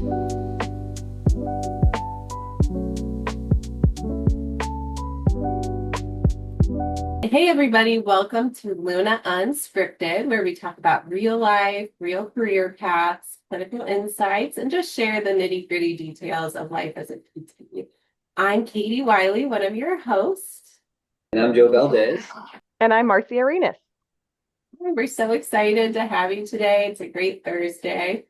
Hey everybody, welcome to Luna Unscripted, where we talk about real life, real career paths, clinical insights, and just share the nitty-gritty details of life as a PT. I'm Katie Wiley, one of your hosts. And I'm Joe Valdez. And I'm Marcy Arenas. We're so excited to have you today. It's a great Thursday.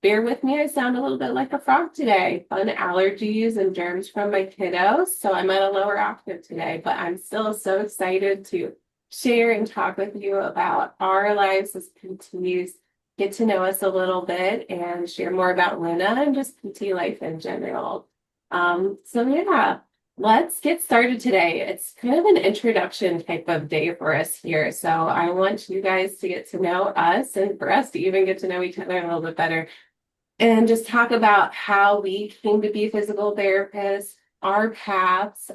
Bear with me, I sound a little bit like a frog today. Fun allergies and germs from my kiddos, so I'm at a lower octave today, but I'm still so excited to share and talk with you about our lives as PTs, get to know us a little bit, and share more about Luna and just PT life in general. So yeah, let's get started today. It's kind of an introduction type of day for us here. So I want you guys to get to know us and for us to even get to know each other a little bit better and just talk about how we came to be physical therapists, our paths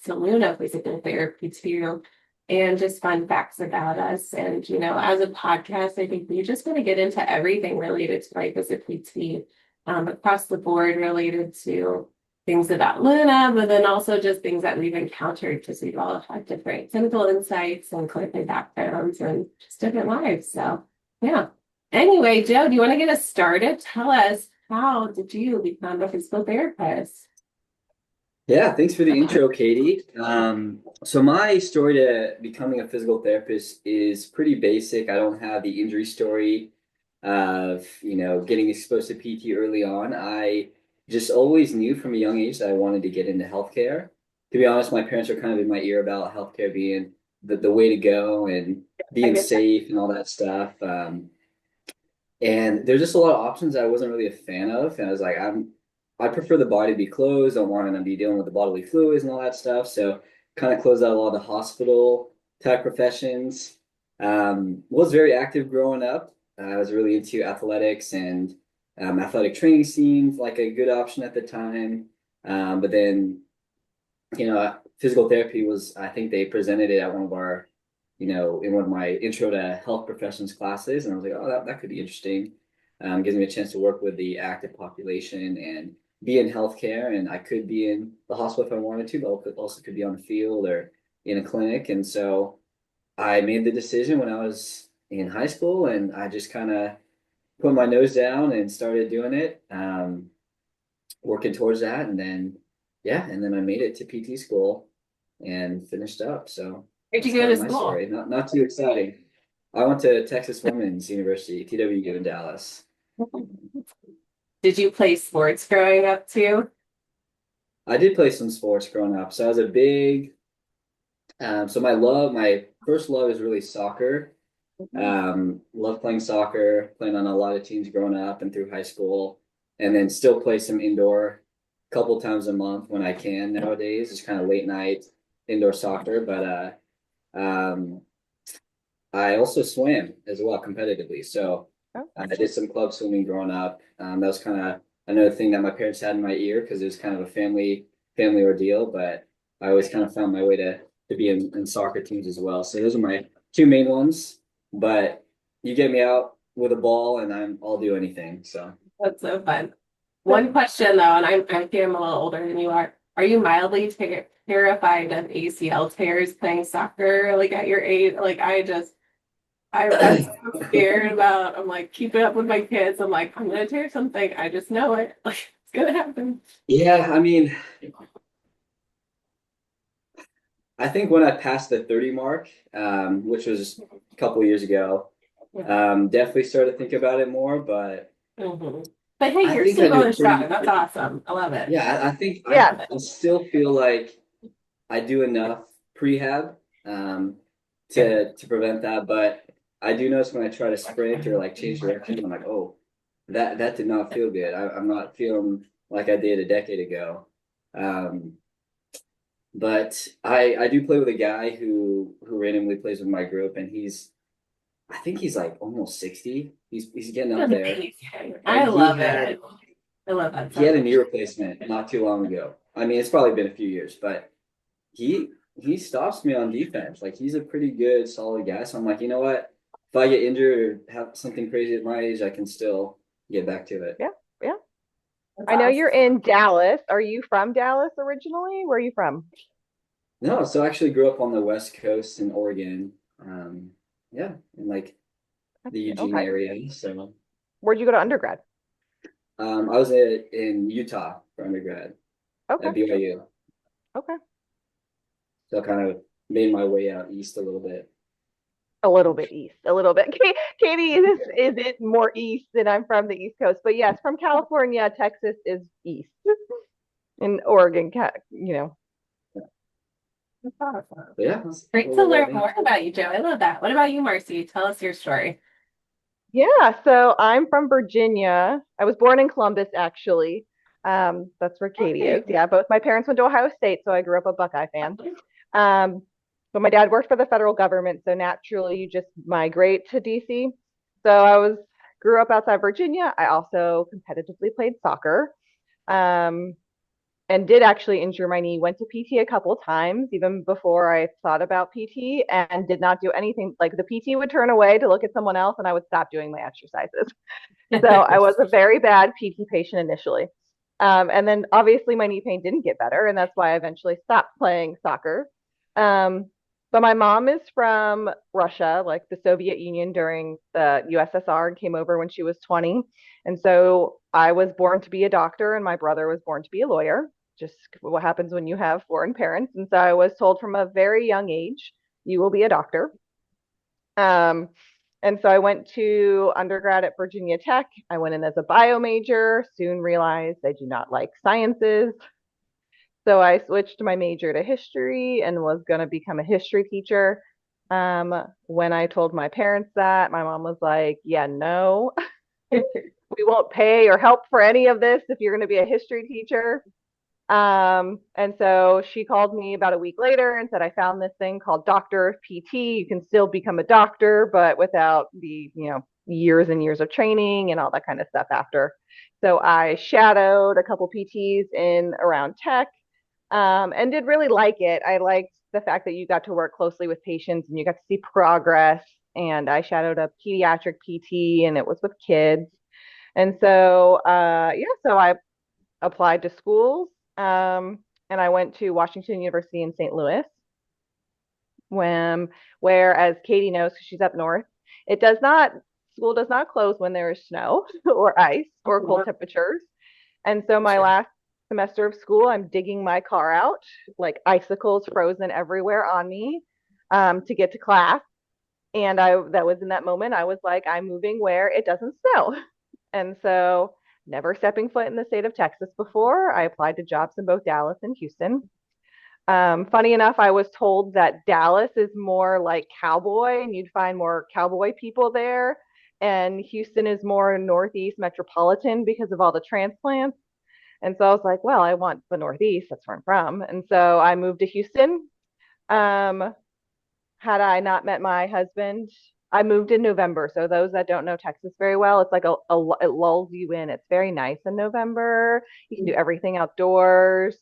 to Luna physical therapy too, and just fun facts about us. And, as a podcast, I think we just want to get into everything related to life as a PT, across the board related to things about Luna, but then also just things that we've encountered because we've all had different clinical insights and clinical backgrounds and just different lives. So, yeah. Anyway, Joe, do you want to get us started? Tell us, how did you become a physical therapist? Yeah, thanks for the intro, Katie. So my story to becoming a physical therapist is pretty basic. I don't have the injury story of, getting exposed to PT early on. I just always knew from a young age that I wanted to get into healthcare. To be honest, my parents were kind of in my ear about healthcare being the way to go and being safe and all that stuff. And there's just a lot of options I wasn't really a fan of. And I was like, I prefer the body to be closed. I don't want to be dealing with the bodily fluids and all that stuff. So kind of closed out a lot of the hospital type professions. Was very active growing up. I was really into athletics and athletic training seemed like a good option at the time. But then, physical therapy was, I think they presented it at one of our in one of my intro to health professions classes. And I was like, oh, that could be interesting. Gives me a chance to work with the active population and be in healthcare. And I could be in the hospital if I wanted to, but also could be on the field or in a clinic. And so I made the decision when I was in high school and I just kind of put my nose down and started doing it, working towards that. And then, yeah, and then I made it to PT school and finished up. So Where'd you that's go kind to of my school? story. Not too exciting. I went to Texas Women's University, TWU in Dallas. Did you play sports growing up too? I did play some sports growing up, so I was a big. So my first love is really soccer. Love playing soccer, playing on a lot of teams growing up and through high school, and then still play some indoor, a couple times a month when I can nowadays. It's kind of late night indoor soccer, but I also swam as well competitively. So I did some club swimming growing up. That was kind of another thing that my parents had in my ear because it was kind of a family ordeal. But I always kind of found my way to be in soccer teams as well. So those are my two main ones. But you get me out with a ball and I'll do anything. So That's so fun. One question though, and I think I'm a little older than you are. Are you mildly terrified of ACL tears playing soccer like at your age? Like I'm so scared about, I'm like keeping up with my kids. I'm like, I'm gonna tear something. I just know it. Like it's gonna happen. yeah, I mean, I think when I passed the 30 mark, which was a couple years ago, definitely started to think about it more, but Hmm. But hey, I you're think still I do going a strong. pretty, That's awesome. I love it. yeah, I think Yeah. I still feel like I do enough prehab um, Good. to prevent that, but I do notice when I try to sprint or like change direction, I'm like, oh, that did not feel good. I'm not feeling like I did a decade ago. Um, but I do play with a guy who randomly plays with my group, and I think he's like almost 60. He's getting up That's there, amazing. I and he love it. had I love that he so had a much. knee replacement not too long ago. I mean, it's probably been a few years, but he he stops me on defense. Like he's a pretty solid guy. So I'm like, you know what? If I get injured or have something crazy at my age, I can still get back to it. Yeah, yeah. That's I know you're awesome. in Dallas. Are you from Dallas originally? Where are you from? No, so I actually grew up on the West Coast in Oregon. Yeah, in like the Eugene Okay. area. So Where'd you go to undergrad? I was in Utah for undergrad Okay. at BYU. Okay. So I kind of made my way out east a little bit. A little bit east, a little bit. Katie is it more east than I'm from the East Coast, but yes, from California, Texas is east, and Oregon, That's awesome. But yeah, that's a Great to little about learn me. more about you, Joe. I love that. What about you, Marcy? Tell us your story. Yeah. So I'm from Virginia. I was born in Columbus, actually. That's where Katie is. Hey. Yeah, both my parents went to Ohio State, so I grew up a Buckeye fan. Um, but my dad worked for the federal government, so naturally you just migrate to DC. So grew up outside Virginia. I also competitively played soccer. Um, and did actually injure my knee. Went to PT a couple times, even before I thought about PT, and did not do anything. Like the PT would turn away to look at someone else, and I would stop doing my exercises. So I was a very bad PT patient initially. And then obviously my knee pain didn't get better, and that's why I eventually stopped playing soccer. Um, but my mom is from Russia, like the Soviet Union during the USSR, and came over when she was 20. And so I was born to be a doctor, and my brother was born to be a lawyer, just what happens when you have foreign parents. And so I was told from a very young age, you will be a doctor. Um, and so I went to undergrad at Virginia Tech. I went in as a bio major, soon realized I do not like sciences. So I switched my major to history and was going to become a history teacher. When I told my parents that, my mom was like, yeah, no, we won't pay or help for any of this if you're going to be a history teacher. And so she called me about a week later and said, I found this thing called Doctor of PT. You can still become a doctor, but without the, years and years of training and all that kind of stuff after. So I shadowed a couple PTs in around tech, and did really like it. I liked the fact that you got to work closely with patients and you got to see progress. And I shadowed a pediatric PT and it was with kids. And so, so I applied to schools, and I went to Washington University in St. Louis, when, where, as Katie knows, because she's up north, it does not, school does not close when there is snow or ice or cold temperatures. And so my last semester of school, I'm digging my car out, like icicles frozen everywhere on me, to get to class. And that was in that moment, I was like, I'm moving where it doesn't snow. And so, never stepping foot in the state of Texas before, I applied to jobs in both Dallas and Houston. Funny enough, I was told that Dallas is more like cowboy and you'd find more cowboy people there. And Houston is more Northeast metropolitan because of all the transplants. And so I was like, well, I want the Northeast. That's where I'm from. And so I moved to Houston. Um, had I not met my husband, I moved in November. So those that don't know Texas very well, it's like it lulls you in. It's very nice in November. You can do everything outdoors.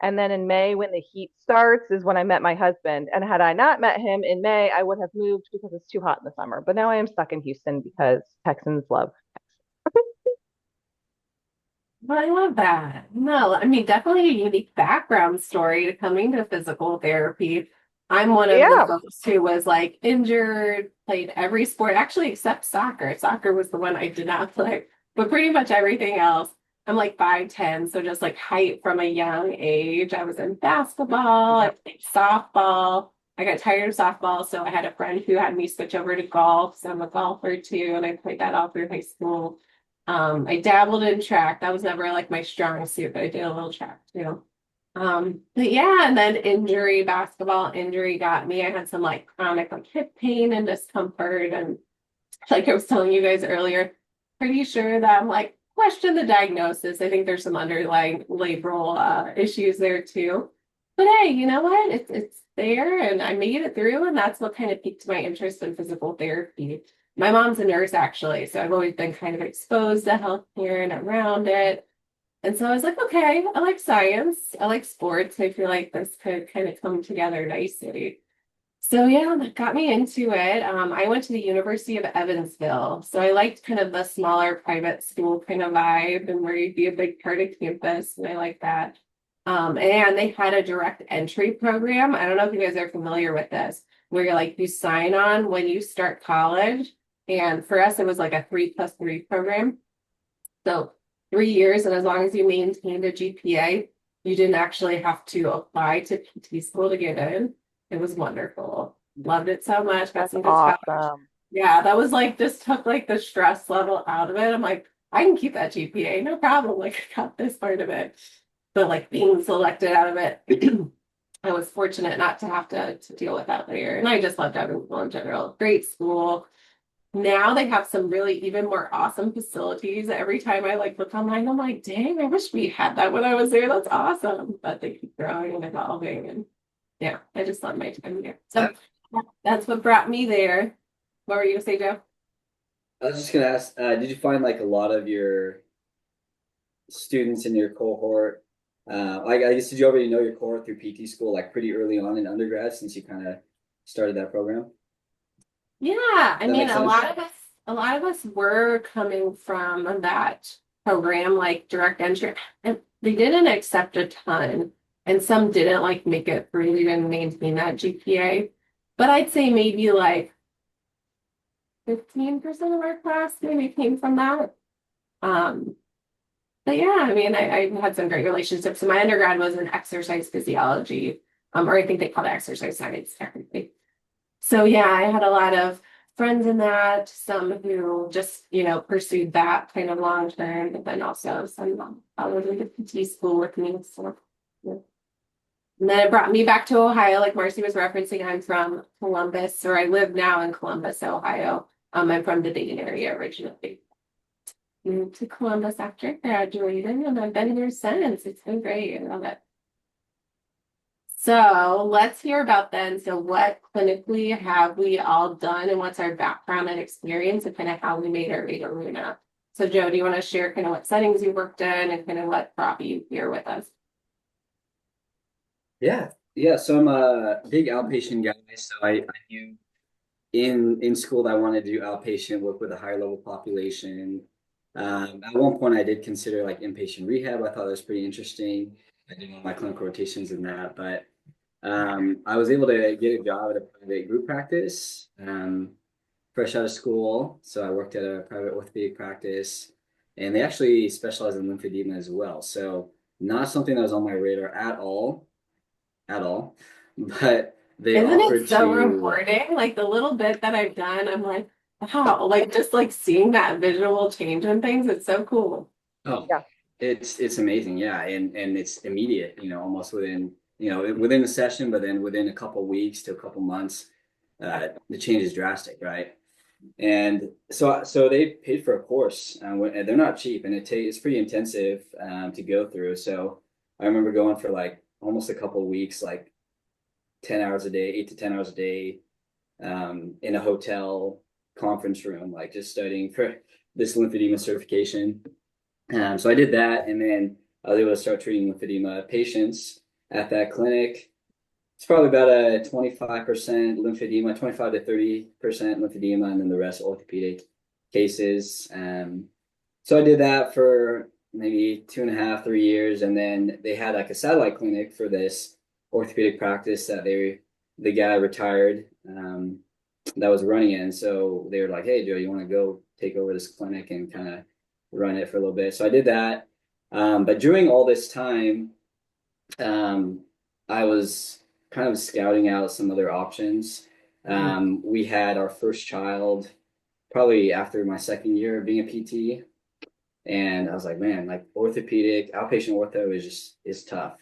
And then in May, when the heat starts, is when I met my husband. And had I not met him in May, I would have moved because it's too hot in the summer. But now I am stuck in Houston because Texans love. Well, I love that. No, I mean, definitely a unique background story to coming to physical therapy. I'm one of the Yeah. folks who was like injured, played every sport, actually, except soccer. Soccer was the one I did not play, but pretty much everything else. I'm like 5'10", so just like height from a young age. I was in basketball, I played softball. I got tired of softball, so I had a friend who had me switch over to golf. So I'm a golfer too, and I played that all through high school. I dabbled in track. That was never like my strong suit, but I did a little track too. But yeah, and then basketball injury got me. I had some like chronic like hip pain and discomfort. And like I was telling you guys earlier, pretty sure that I'm like, question the diagnosis. I think there's some underlying labral issues there too. But hey, you know what? It's there and I made it through, and that's what kind of piqued my interest in physical therapy. My mom's a nurse actually, so I've always been kind of exposed to healthcare and around it. And so I was like, okay, I like science, I like sports. I feel like this could kind of come together nicely. So yeah, that got me into it. I went to the University of Evansville. So I liked kind of the smaller private school kind of vibe and where you'd be a big part of campus, and I like that. And they had a direct entry program. I don't know if you guys are familiar with this, where you're like you sign on when you start college. And for us, it was like a 3+3 program. So 3 years, and as long as you maintained a GPA, you didn't actually have to apply to PT school to get in. It was wonderful. Loved it so much. Got some good scholarship. Awesome. Yeah, that was like just took like the stress level out of it. I'm like, I can keep that GPA, no problem. Like I got this part of it. But like being selected out of it, I was fortunate not to have to deal with that later. And I just loved Evansville in general. Great school. Now they have some really even more awesome facilities. Every time I like look online, I'm like, dang, I wish we had that when I was there. That's awesome. But they keep growing and evolving. And yeah, I just love my time there. So that's what brought me there. What were you gonna say, Joe? I was just gonna ask, did you find like a lot of your students in your cohort? I guess did you already know your cohort through PT school like pretty early on in undergrad since you kind of started that program? Yeah, I That mean, makes sense. a lot of us were coming from that program, like direct entry, and they didn't accept a ton, and some didn't like make it through, they didn't maintain that GPA. But I'd say maybe like 15% of our class maybe came from that. Um, but yeah, I mean, I had some great relationships. So my undergrad was in exercise physiology, or I think they call it exercise science technically. So yeah, I had a lot of friends in that, some who just, pursued that kind of long term, but then also some followed into PT school with me. So yeah. And then it brought me back to Ohio, like Marcy was referencing. I'm from Columbus, or I live now in Columbus, Ohio. I'm from the Dayton area originally. Moved to Columbus after I graduated, and I've been here since. It's been great. I love it. So let's hear about then. So what clinically have we all done and what's our background and experience and kind of how we made our way to Luna? So Joe, do you want to share kind of what settings you worked in and kind of what brought you here with us? Yeah, yeah. So I'm a big outpatient guy. So I knew in school that I wanted to do outpatient work with a higher level population. At one point, I did consider like inpatient rehab. I thought that was pretty interesting. I did all my clinical rotations in that, but I was able to get a job at a private group practice fresh out of school. So I worked at a private orthopedic practice, and they actually specialize in lymphedema as well. So not something that was on my radar at all. But they Isn't it offered so to, rewarding? Like the little bit that I've done, I'm like, wow, like just like seeing that visual change in things, it's so cool. oh, Yeah. it's amazing, yeah, and it's immediate, almost within, within the session, but then within a couple weeks to a couple months, the change is drastic, right? And so they paid for a course, and they're not cheap, and it's pretty intensive to go through. So I remember going for like almost a couple of weeks, like 10 hours a day, 8 to 10 hours a day, in a hotel conference room, like just studying for this lymphedema certification. So I did that, and then I was able to start treating lymphedema patients at that clinic. It's probably about a 25% lymphedema, 25 to 30% lymphedema, and then the rest orthopedic cases. So I did that for maybe 2.5, 3 years, and then they had like a satellite clinic for this orthopedic practice that the guy retired, that was running it. And so they were like, "Hey, Joe, you want to go take over this clinic and kind of run it for a little bit?" So I did that. But during all this time, um, I was kind of scouting out some other options. We had our first child probably after my second year of being a PT, and I was like, man, like orthopedic outpatient ortho is tough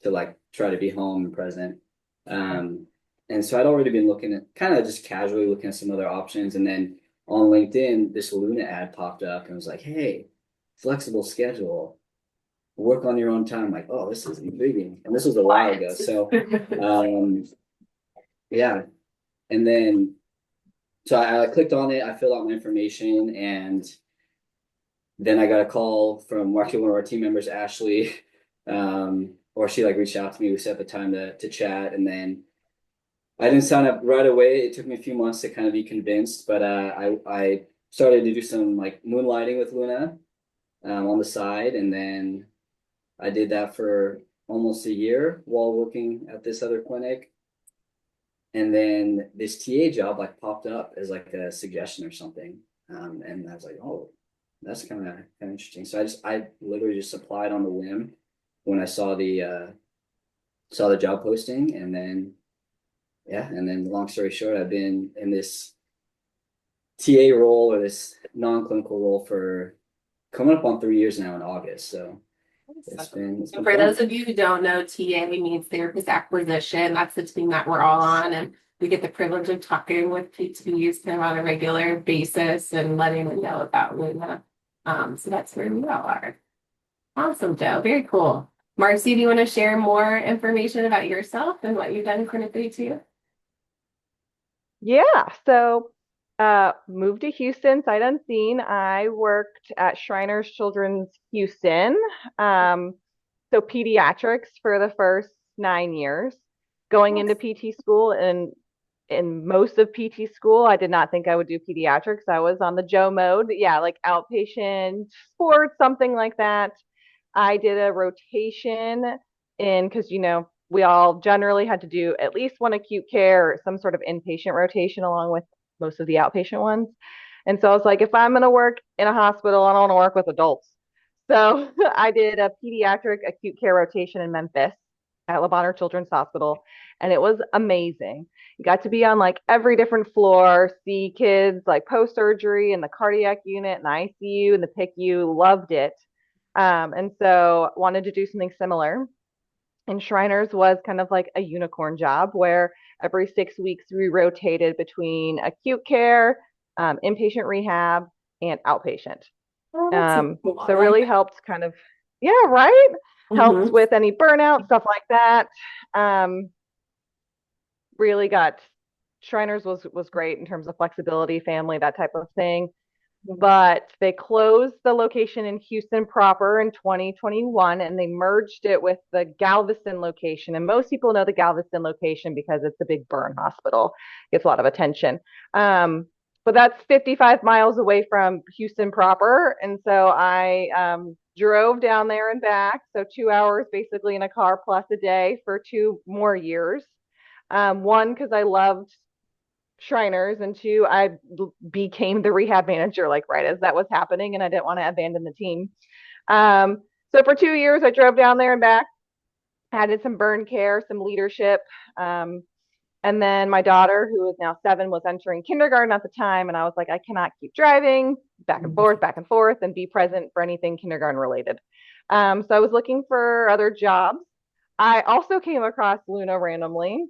to like try to be home and present. Um, and so I'd already been looking at kind of just casually looking at some other options, and then on LinkedIn, this Luna ad popped up and was like, hey, flexible schedule, work on your own time. Like, oh, this is intriguing. And this was a while What? ago. So, um, yeah. And then, so I clicked on it, I filled out my information, and then I got a call from actually one of our team members, Ashley, or she like reached out to me. We set up a time to chat, and then I didn't sign up right away. It took me a few months to kind of be convinced, but I started to do some like moonlighting with Luna on the side, and then I did that for almost a year while working at this other clinic. And then this TA job like popped up as like a suggestion or something. And I was like, oh, that's kind of interesting. So I literally just applied on the whim when I saw the job posting, and then yeah, and then long story short, I've been in this TA role or this non-clinical role for coming up on 3 years now in August. So it's So been for those fun. of you who don't know, TA means therapist acquisition. That's the team that we're all on, and we get the privilege of talking with PTs kind of on a regular basis and letting them know about Luna. So that's where we all are. Awesome, Joe. Very cool. Marcy, do you want to share more information about yourself and what you've done clinically too? Yeah, so moved to Houston, sight unseen. I worked at Shriners Children's Houston. Um, so pediatrics for the first 9 years. Going into Yes. PT school and in most of PT school, I did not think I would do pediatrics. I was on the Joe mode. Yeah, like outpatient sports, something like that. I did a rotation in because, we all generally had to do at least one acute care or some sort of inpatient rotation along with most of the outpatient ones. And so I was like, if I'm going to work in a hospital, I don't want to work with adults. So I did a pediatric acute care rotation in Memphis at Le Bonheur Children's Hospital, and it was amazing. You got to be on like every different floor, see kids like post surgery in the cardiac unit and ICU and the PICU. Loved it. And so wanted to do something similar. And Shriners was kind of like a unicorn job where every 6 weeks we rotated between acute care, inpatient rehab, and outpatient. Oh, that's so cool. I So like really that. helped kind of, yeah, right? Helped Mm-hmm. with any burnout, stuff like that. Um, really got Shriners was great in terms of flexibility, family, that type of thing. But they closed the location in Houston proper in 2021 and they merged it with the Galveston location. And most people know the Galveston location because it's a big burn hospital, gets a lot of attention. But that's 55 miles away from Houston proper. And so I drove down there and back. So 2 hours basically in a car plus a day for 2 more years. One, because I loved Shriners, and two, I became the rehab manager like right as that was happening, and I didn't want to abandon the team. Um, so for 2 years, I drove down there and back, added some burn care, some leadership. Um, and then my daughter, who is now 7, was entering kindergarten at the time, and I was like, I cannot keep driving back and forth, and be present for anything kindergarten related. So I was looking for other jobs. I also came across Luna randomly,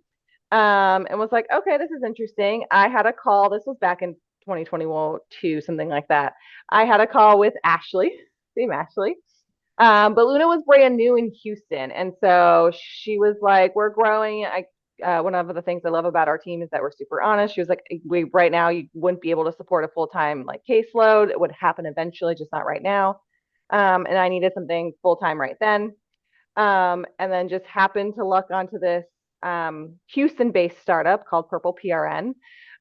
and was like, okay, this is interesting. I had a call. This was back in 2022, something like that. I had a call with Ashley, same Ashley. But Luna was brand new in Houston, and so she was like, "We're growing." One of the things I love about our team is that we're super honest. She was like, "We right now you wouldn't be able to support a full time like caseload. It would happen eventually, just not right now." And I needed something full time right then. And then just happened to luck onto this Houston-based startup called Purple PRN,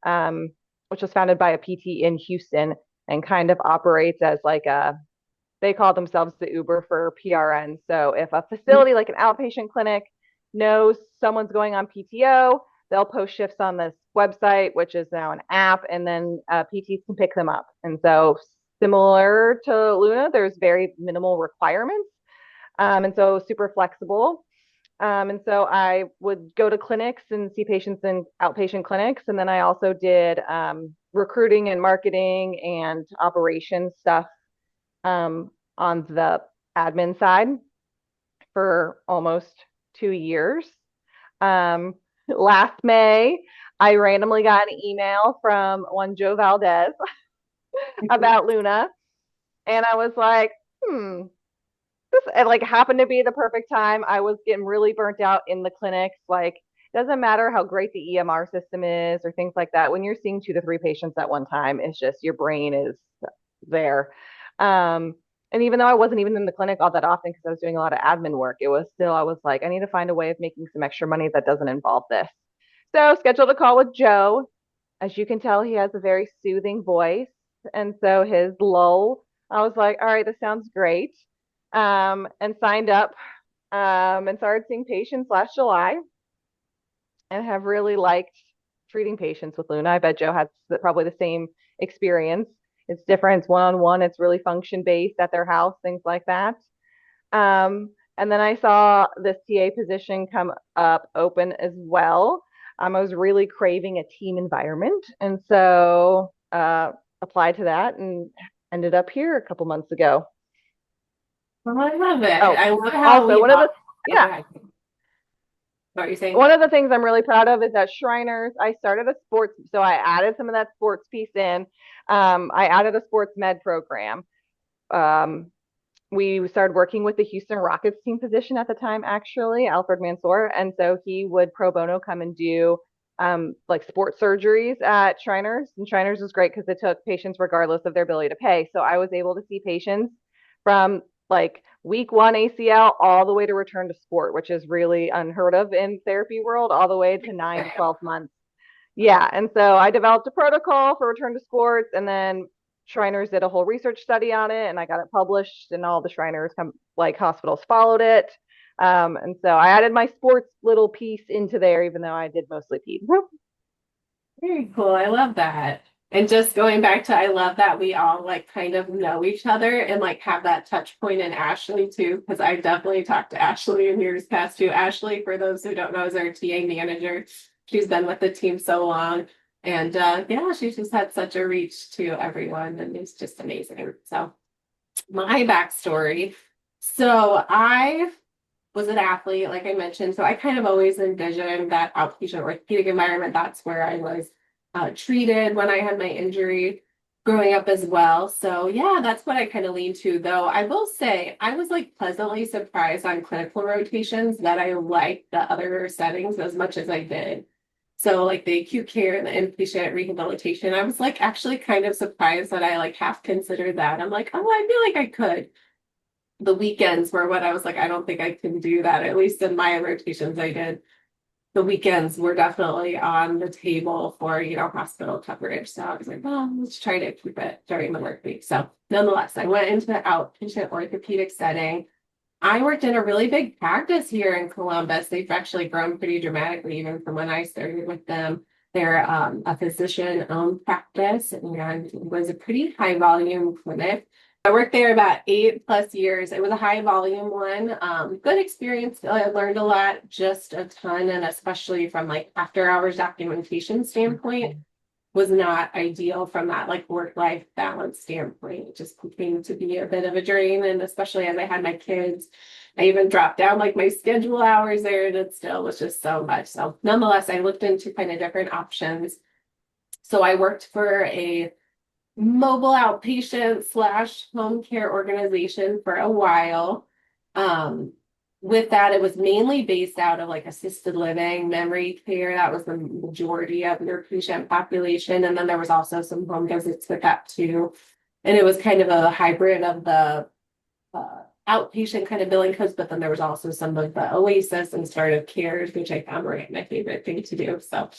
um, which was founded by a PT in Houston and kind of operates as like they call themselves the Uber for PRN. So if a facility like an outpatient clinic knows someone's going on PTO, they'll post shifts on this website, which is now an app, and then PTs can pick them up. And so similar to Luna, there's very minimal requirements, and so super flexible. And so I would go to clinics and see patients in outpatient clinics. And then I also did recruiting and marketing and operations stuff on the admin side for almost 2 years. Um, Last May, I randomly got an email from one Joe Valdez about Luna. And I was like, this it like happened to be the perfect time. I was getting really burnt out in the clinics. Like, doesn't matter how great the EMR system is or things like that. When you're seeing 2 to 3 patients at one time, it's just your brain is there. Um, and even though I wasn't even in the clinic all that often because I was doing a lot of admin work, it was still, I was like, I need to find a way of making some extra money that doesn't involve this. So scheduled a call with Joe. As you can tell, he has a very soothing voice. And so his lull, I was like, all right, this sounds great. And signed up and started seeing patients last July and have really liked treating patients with Luna. I bet Joe has probably the same experience. It's different. It's one-on-one. It's really function based at their house, things like that. And then I saw this TA position come up open as well. I was really craving a team environment, and so applied to that and ended up here a couple months ago. Well, I love it. Oh, I love how also we one of the oh, go yeah, ahead. What are you saying? one of the things I'm really proud of is that Shriners, I started a sports, so I added some of that sports piece in. I added a sports med program. Um, we started working with the Houston Rockets team physician at the time, actually, Alfred Mansour. And so he would pro bono come and do like sports surgeries at Shriners. And Shriners was great because it took patients regardless of their ability to pay. So I was able to see patients from like week one ACL all the way to return to sport, which is really unheard of in therapy world, all the way to 9 to 12 months. Yeah, and so I developed a protocol for return to sports, and then Shriners did a whole research study on it, and I got it published, and all the Shriners like hospitals followed it. And so I added my sports little piece into there, even though I did mostly peds. Very cool. I love that. And just going back to, I love that we all like kind of know each other and like have that touch point in Ashley too, because I definitely talked to Ashley in years past too. Ashley, for those who don't know, is our TA manager. She's been with the team so long. And yeah, she's just had such a reach to everyone and it's just amazing. So my backstory. So I was an athlete, like I mentioned. So I kind of always envisioned that outpatient orthopedic environment. That's where I was treated when I had my injury growing up as well. So yeah, that's what I kind of lean to. Though I will say I was like pleasantly surprised on clinical rotations that I liked the other settings as much as I did. So like the acute care and the inpatient rehabilitation, I was like actually kind of surprised that I like half considered that. I'm like, oh, I feel like I could. The weekends were what I was like, I don't think I can do that. At least in my rotations, I did. The weekends were definitely on the table for, hospital coverage. So I was like, well, let's try to keep it during the work week. So nonetheless, I went into the outpatient orthopedic setting. I worked in a really big practice here in Columbus. They've actually grown pretty dramatically, even from when I started with them. They're a physician-owned practice and it was a pretty high volume clinic. I worked there about 8+ years. It was a high volume one. Good experience. I learned a lot, just a ton, and especially from like after hours documentation standpoint, was not ideal from that like work-life balance standpoint. It just became to be a bit of a drain. And especially as I had my kids, I even dropped down like my schedule hours there, and it still was just so much. So nonetheless, I looked into kind of different options. So I worked for a mobile outpatient slash home care organization for a while. With that, it was mainly based out of like assisted living, memory care. That was the majority of your patient population. And then there was also some home visits with that too. And it was kind of a hybrid of the outpatient kind of billing codes, but then there was also some of the Oasis and startup cares, which I found were my favorite thing to do. So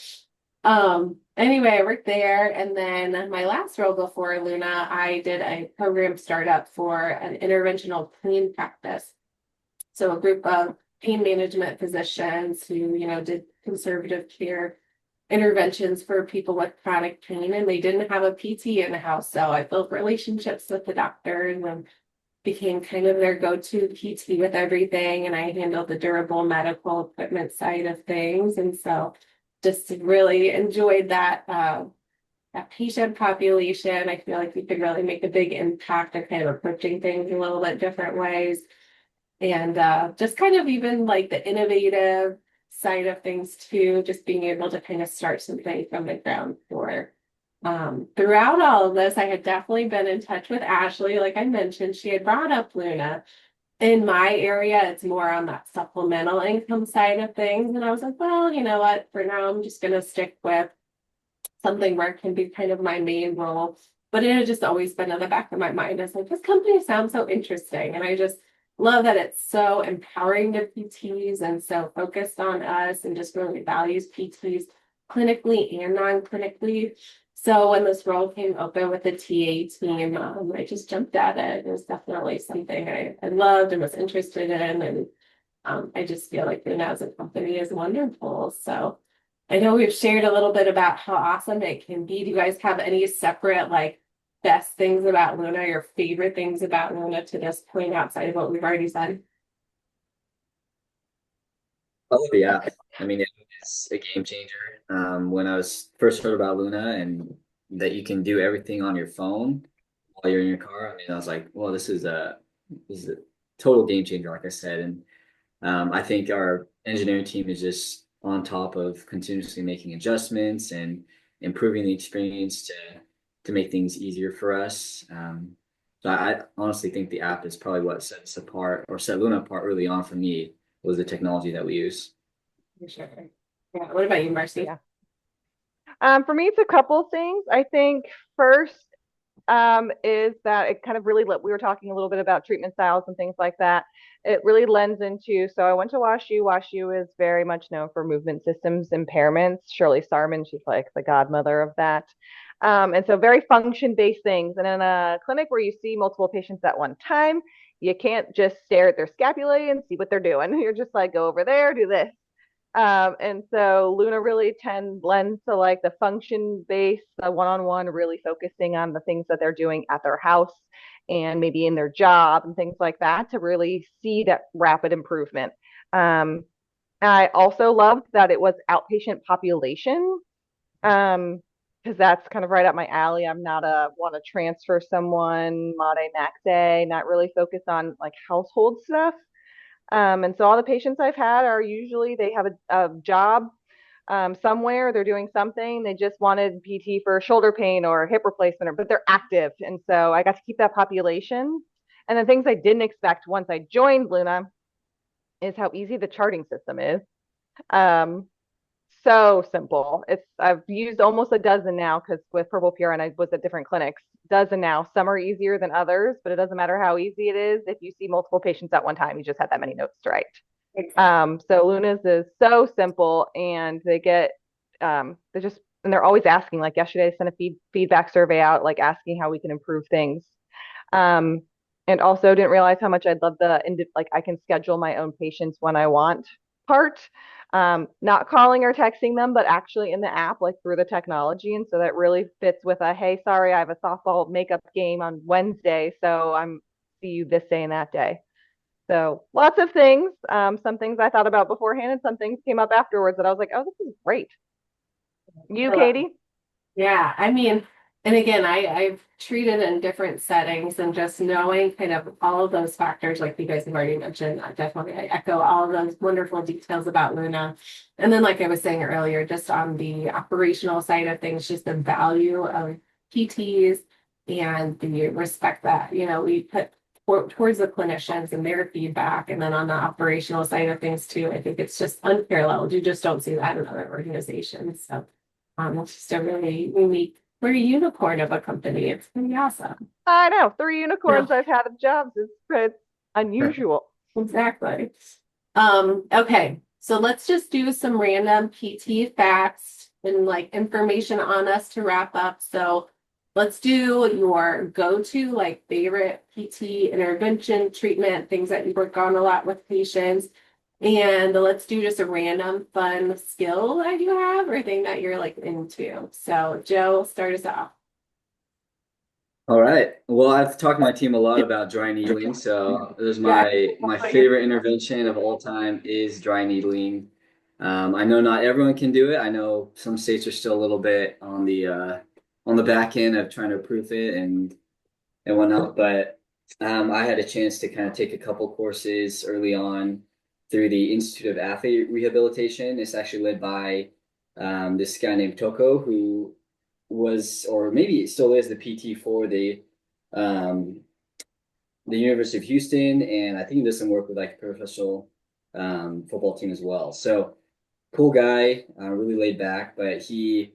anyway, I worked there, and then my last role before Luna, I did a program startup for an interventional pain practice. So a group of pain management physicians who, did conservative care interventions for people with chronic pain, and they didn't have a PT in the house. So I built relationships with the doctors and became kind of their go-to PT with everything. And I handled the durable medical equipment side of things. And so just really enjoyed that patient population. I feel like we could really make a big impact on kind of approaching things a little bit different ways. And just kind of even like the innovative side of things too, just being able to kind of start something from the ground floor. Throughout all of this, I had definitely been in touch with Ashley. Like I mentioned, she had brought up Luna. In my area, it's more on that supplemental income side of things. And I was like, well, you know what? For now, I'm just going to stick with something where it can be kind of my main role. But it had just always been in the back of my mind. I was like, this company sounds so interesting. And I just love that it's so empowering to PTs and so focused on us and just really values PTs. clinically and non-clinically. So when this role came open with the TA team, I just jumped at it. It was definitely something I loved and was interested in. And I just feel like Luna as a company is wonderful. So I know we've shared a little bit about how awesome it can be. Do you guys have any separate, like, best things about Luna, your favorite things about Luna to this point outside of what we've already said? I love the app. I mean, it's a game changer. When I was first heard about Luna and that you can do everything on your phone while you're in your car, I mean, I was like, well, this is a total game changer, like I said. And I think our engineering team is just on top of continuously making adjustments and improving the experience to make things easier for us. So I honestly think the app is probably what set us apart or set Luna apart early on for me was the technology that we use. For sure. Yeah. What about you, Marcy? Yeah. For me, it's a couple things. I think first is that it kind of really, we were talking a little bit about treatment styles and things like that. It really lends into, so I went to WashU. WashU is very much known for movement systems impairments. Shirley Sarman, she's like the godmother of that. And so very function-based things. And in a clinic where you see multiple patients at one time, you can't just stare at their scapulae and see what they're doing. You're just like, go over there, do this. And so Luna really lends to like the function based, the one-on-one, really focusing on the things that they're doing at their house and maybe in their job and things like that to really see that rapid improvement. I also loved that it was outpatient population, because that's kind of right up my alley. I'm not a want to transfer someone, Made Maxe, not really focused on like household stuff. And so all the patients I've had are usually they have a job somewhere, they're doing something. They just wanted PT for shoulder pain or hip replacement, but they're active. And so I got to keep that population. And the things I didn't expect once I joined Luna is how easy the charting system is. Um, so simple. I've used almost a dozen now because with Purple Pure and I was at different clinics. Dozen now. Some are easier than others, but it doesn't matter how easy it is. If you see multiple patients at one time, you just have that many notes to write. So Luna's is so simple, and they just and they're always asking. Like yesterday, I sent a feedback survey out, like asking how we can improve things. Um, and also didn't realize how much I'd love like I can schedule my own patients when I want part. Not calling or texting them, but actually in the app, like through the technology. And so that really fits with hey, sorry, I have a softball makeup game on Wednesday, so I'm see you this day and that day. So lots of things. Some things I thought about beforehand, and some things came up afterwards that I was like, oh, this is great. You, Katie? Yeah, I mean, and again, I've treated in different settings and just knowing kind of all of those factors, like you guys have already mentioned, I echo all of those wonderful details about Luna. And then, like I was saying earlier, just on the operational side of things, just the value of PTs and the respect that, we put towards the clinicians and their feedback. And then on the operational side of things too, I think it's just unparalleled. You just don't see that in other organizations. So it's just a really unique, we're a unicorn of a company. It's pretty awesome. I know 3 Yeah, unicorns I've had of jobs is it's unusual. exactly. Okay, so let's just do some random PT facts and like information on us to wrap up. So let's do your go-to, like favorite PT intervention treatment, things that you work on a lot with patients. And let's do just a random fun skill that you have or thing that you're like into. So Joe, start us off. All right. Well, I've talked to my team a lot about dry needling. So there's my favorite intervention of all time is dry needling. I know not everyone can do it. I know some states are still a little bit on the back end of trying to prove it and whatnot. But I had a chance to kind of take a couple courses early on through the Institute of Athlete Rehabilitation. It's actually led by this guy named Toko, who was, or maybe it still is, the PT for um, the University of Houston, and I think he does some work with like a professional football team as well. So cool guy, really laid back, but he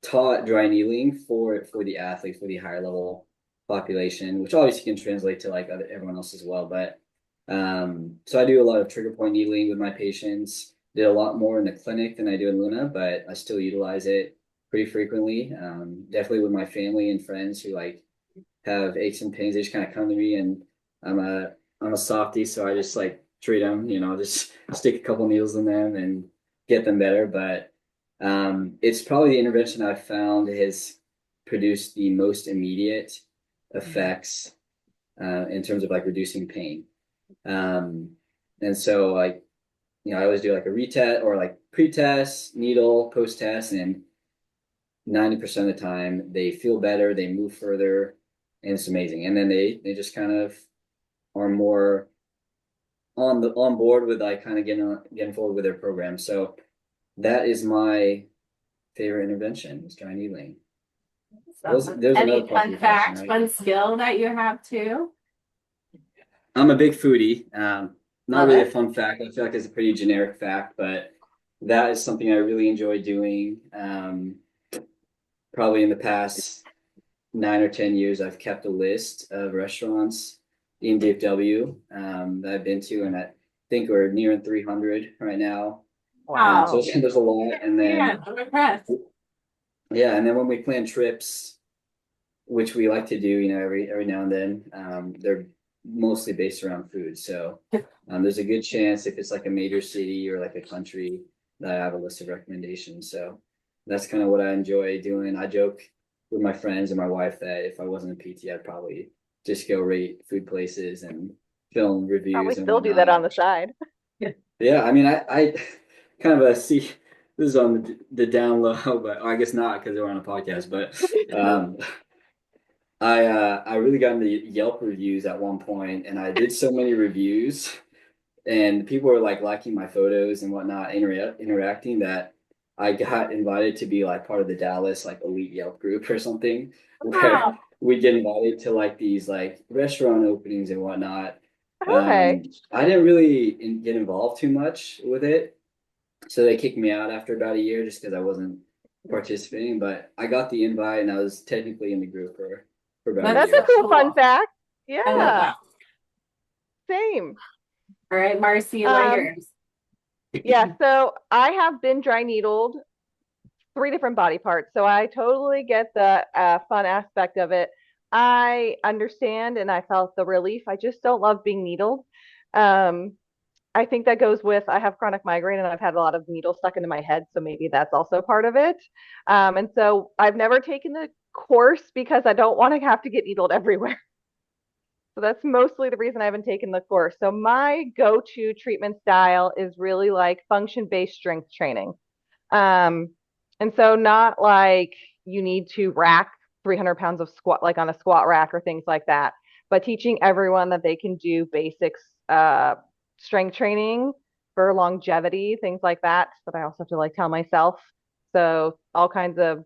taught dry needling for the athletes, for the higher level population, which obviously can translate to like everyone else as well. But so I do a lot of trigger point needling with my patients. did a lot more in the clinic than I do in Luna, but I still utilize it pretty frequently. Definitely with my family and friends who like have aches and pains, they just kind of come to me, and I'm a I'm a softie, so I just like treat them, just stick a couple needles in them and get them better. But it's probably the intervention I've found has produced the most immediate effects in terms of like reducing pain. Um, and so like I always do like a retest or like pre-test, needle, post-test, and 90% of the time they feel better, they move further, and it's amazing. And then they just kind of are more on board with like kind of getting forward with their program. So that is my favorite intervention is dry needling. There's another Any part of fun your question, fact, right? fun skill that you have too? I'm a big foodie. Not Love really a it. fun fact. I feel like it's a pretty generic fact, but that is something I really enjoy doing. Probably in the past 9 or 10 years, I've kept a list of restaurants in DFW that I've been to, and I think we're nearing 300 right now. So Wow. there's a lot. And Yeah, then, I'm impressed. yeah, and then when we plan trips, which we like to do, every now and then, they're mostly based around food. So there's a good chance if it's like a major city or like a country that I have a list of recommendations. So that's kind of what I enjoy doing. I joke with my friends and my wife that if I wasn't a PT, I'd probably just go rate food places and film Probably reviews and still do that on whatnot. the side. Yeah, I mean, I kind of see this is on the down low, but I guess not because we're on a podcast. But I really got into Yelp reviews at one point, and I did so many reviews, and people were like liking my photos and whatnot, interacting that I got invited to be like part of the Dallas like elite Yelp group or something, where Wow. we get invited to like these like restaurant openings and whatnot. Okay. I didn't really get involved too much with it, so they kicked me out after about a year just because I wasn't participating. But I got the invite, and I was technically in the group for about a That's That's so a year. cool fun cool. fact. I love Yeah, that. same. All right, Marcy, you want Um, yours? yeah, so I have been dry needled 3 different body parts. So I totally get the fun aspect of it. I understand and I felt the relief. I just don't love being needled. Um, I think that goes with I have chronic migraine and I've had a lot of needles stuck into my head. So maybe that's also part of it. And so I've never taken the course because I don't want to have to get needled everywhere. So that's mostly the reason I haven't taken the course. So my go-to treatment style is really like function-based strength training. Um, and so not like you need to rack 300 pounds of squat, like on a squat rack or things like that, but teaching everyone that they can do basics, strength training for longevity, things like that. But I also have to like tell myself. So all kinds of,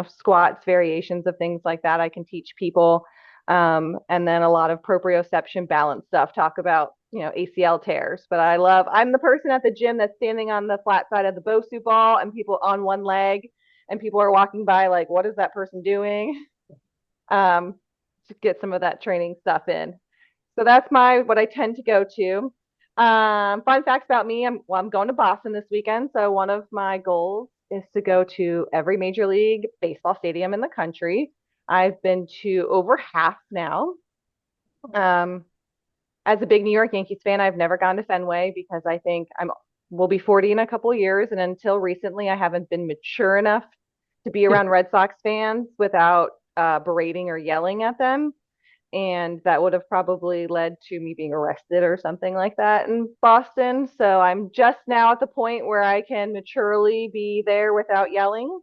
squats, variations of things like that I can teach people. And then a lot of proprioception balance stuff, talk about ACL tears. But I'm the person at the gym that's standing on the flat side of the Bosu ball and people on one leg and people are walking by like, what is that person doing? Um, to get some of that training stuff in. So that's what I tend to go to. Fun facts about me. I'm going to Boston this weekend. So one of my goals is to go to every major league baseball stadium in the country. I've been to over half now. Um, as a big New York Yankees fan, I've never gone to Fenway because I think I will be 40 in a couple of years, and until recently, I haven't been mature enough to be around Red Sox fans without berating or yelling at them, and that would have probably led to me being arrested or something like that in Boston. So I'm just now at the point where I can maturely be there without yelling.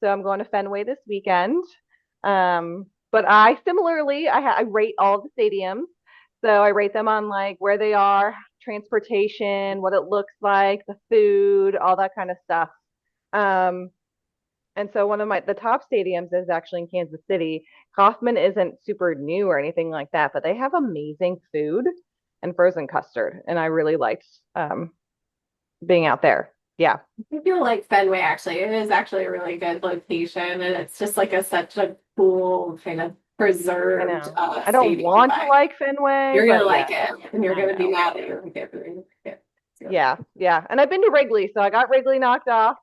So I'm going to Fenway this weekend. But I similarly, I rate all the stadiums. So I rate them on like where they are, transportation, what it looks like, the food, all that kind of stuff. Um, and so one of the top stadiums is actually in Kansas City. Kauffman isn't super new or anything like that, but they have amazing food and frozen custard, and I really liked being out there. Yeah, I feel like Fenway actually. It is actually a really good location, and it's just like such a cool kind of I preserved know. I don't stadium want to vibe. like Fenway, You're gonna but like yeah, it, and you're I gonna be know. mad that you don't get it. Yeah, yeah. And I've been to Wrigley, so I got Wrigley knocked off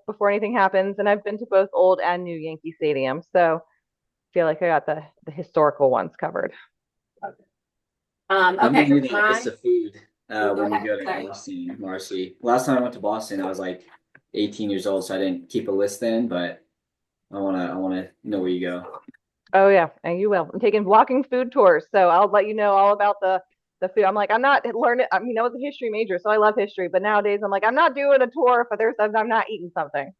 before anything happens. And I've been to both old and new Yankee Stadium. So I feel like I got the historical ones covered. I'm Okay, gonna need a list time. of food Go when you ahead. go to Sorry. Boston, Marcy. Last time I went to Boston, I was like 18 years old, so I didn't keep a list then, but I wanna know where you go. Oh yeah, and you will. I'm taking walking food tours, so I'll let you know all about the food. I'm like, I'm not learning. I mean, I was a history major, so I love history. But nowadays, I'm like, I'm not doing a tour if I'm not eating something.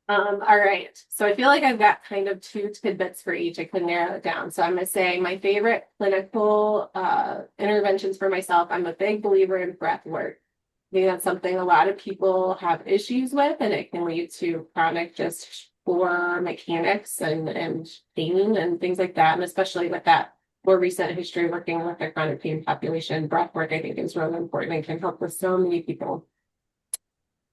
All right. So I feel like I've got kind of two tidbits for each. I could narrow it down. So I'm gonna say my favorite clinical interventions for myself. I'm a big believer in breath work. I think that's something a lot of people have issues with, and it can lead to chronic just poor mechanics and pain and things like that. And especially with that more recent history working with the chronic pain population, breath work I think is really important and can help with so many people.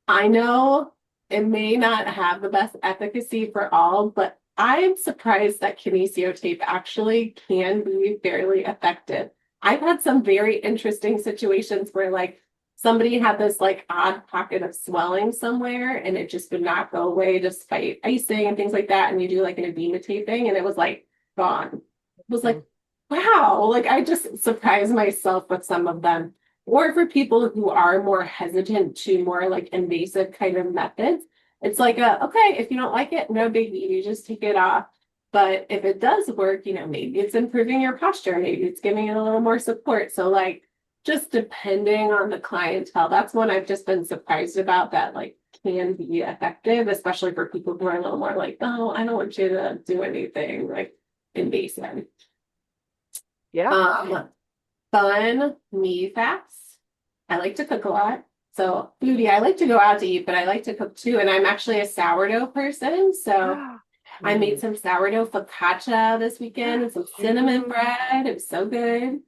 I know it may not have the best efficacy for all, but I am surprised that kinesio tape actually can be fairly effective. I've had some very interesting situations where like somebody had this like odd pocket of swelling somewhere and it just would not go away despite icing and things like that. And you do like an edema taping and it was like gone. It was like, wow, like I just surprised myself with some of them. Or for people who are more hesitant to more like invasive kind of methods, it's like okay, if you don't like it, no biggie, you just take it off. But if it does work, maybe it's improving your posture, maybe it's giving it a little more support. So like just depending on the clientele, that's one I've just been surprised about that like can be effective, especially for people who are a little more like, oh, I don't want you to do anything like invasive. Yeah. Um, Fun me facts. I like to cook a lot. So foodie, I like to go out to eat, but I like to cook too. And I'm actually a sourdough person. So I made some sourdough focaccia this weekend and some cinnamon bread. It was so good.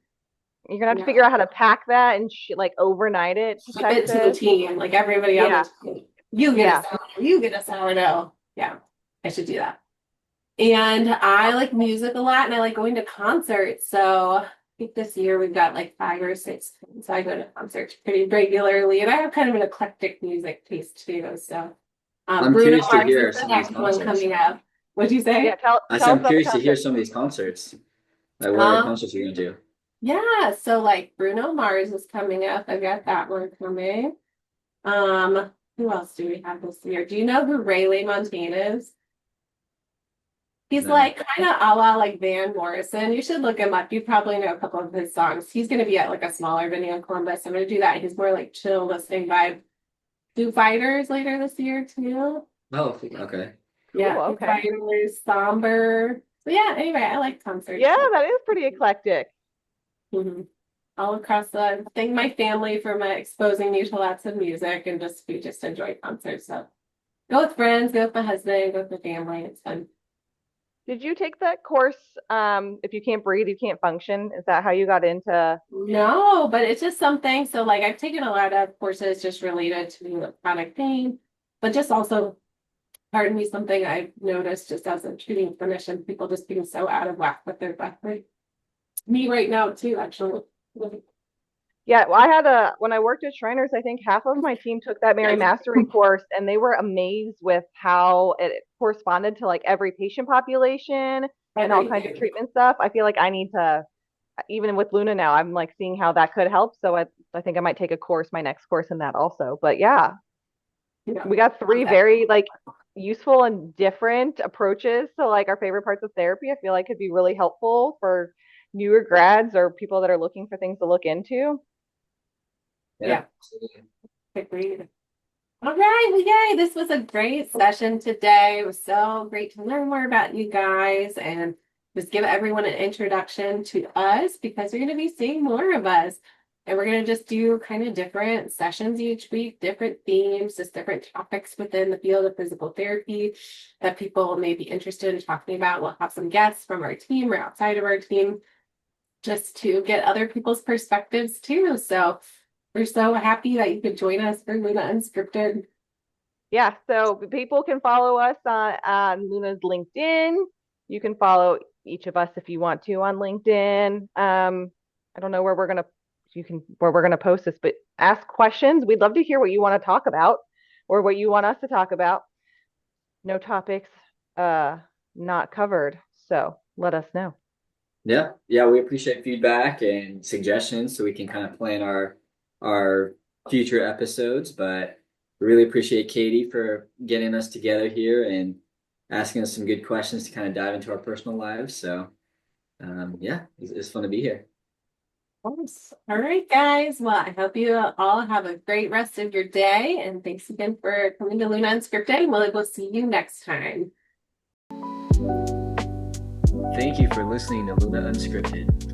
You're gonna have to Yeah. figure out how to pack that and like overnight it to Ship it to the Texas. team, like everybody on Yeah, the team. You get a yeah. sourdough. You get a sourdough. Yeah, I should do that. And I like music a lot and I like going to concerts. So I think this year we've got like 5 or 6. So I go to concerts pretty regularly. And I have kind of an eclectic music taste too. So I'm Bruno curious to Mars hear is the some of these next one concerts. coming up. What'd you Yeah, say? I said tell us I'm about the curious to hear concert. some of these concerts. Like what Um, concerts are you gonna do? yeah, so like Bruno Mars is coming up. I've got that one coming. Who else do we have this year? Do you know who Ray LaMontagne is? He's No. like kind of a la like Van Morrison. You should look him up. You probably know a couple of his songs. He's going to be at like a smaller venue in Columbus. I'm going to do that. He's more like chill listening vibe. Foo Fighters later this year too. Oh, okay. Cool. Yeah, Foo Okay. Fighters, Somber. So yeah, anyway, I like concerts. Yeah, that is pretty eclectic. Mhm. All across the thank my family for my exposing me to lots of music and just we just enjoy concerts. So go with friends, go with my husband, go with my family. It's fun. Did you take that course? If you can't breathe, you can't function. Is that how you got into? No, but it's just something. So like I've taken a lot of courses just related to chronic pain, but just also pardon me, something I've noticed just as a treating clinician, people just being so out of whack with their breath rate. Me right now too, actually. Yeah, well, when I worked at Shriners, I think half of my team took that Mary Mastery course, and they were amazed with how it corresponded to like every patient population and all kinds of Everything. treatment stuff. I feel like I need to, even with Luna now, I'm like seeing how that could help. So I think I might take a course, my next course in that also. But yeah, Yeah. we got three very like useful and different approaches to like our favorite parts of therapy. I feel like could be really helpful for newer grads or people that are looking for things to look into. Yeah. Yeah. Agreed. All right, well, yay, this was a great session today. It was so great to learn more about you guys and just give everyone an introduction to us because you're going to be seeing more of us. And we're going to just do kind of different sessions each week, different themes, just different topics within the field of physical therapy that people may be interested in talking about. We'll have some guests from our team or outside of our team just to get other people's perspectives too. So we're so happy that you could join us for Luna Unscripted. Yeah, so people can follow us on Luna's LinkedIn. You can follow each of us if you want to on LinkedIn. I don't know where we're gonna where we're going to post this, but ask questions. We'd love to hear what you want to talk about or what you want us to talk about. No topics not covered. So let us know. Yeah, we appreciate feedback and suggestions so we can kind of plan our future episodes. But we really appreciate Katie for getting us together here and asking us some good questions to kind of dive into our personal lives. So yeah, it's fun to be here. Yes. All right, guys. Well, I hope you all have a great rest of your day. And thanks again for coming to Luna Unscripted. We'll see you next time. Thank you for listening to Luna Unscripted.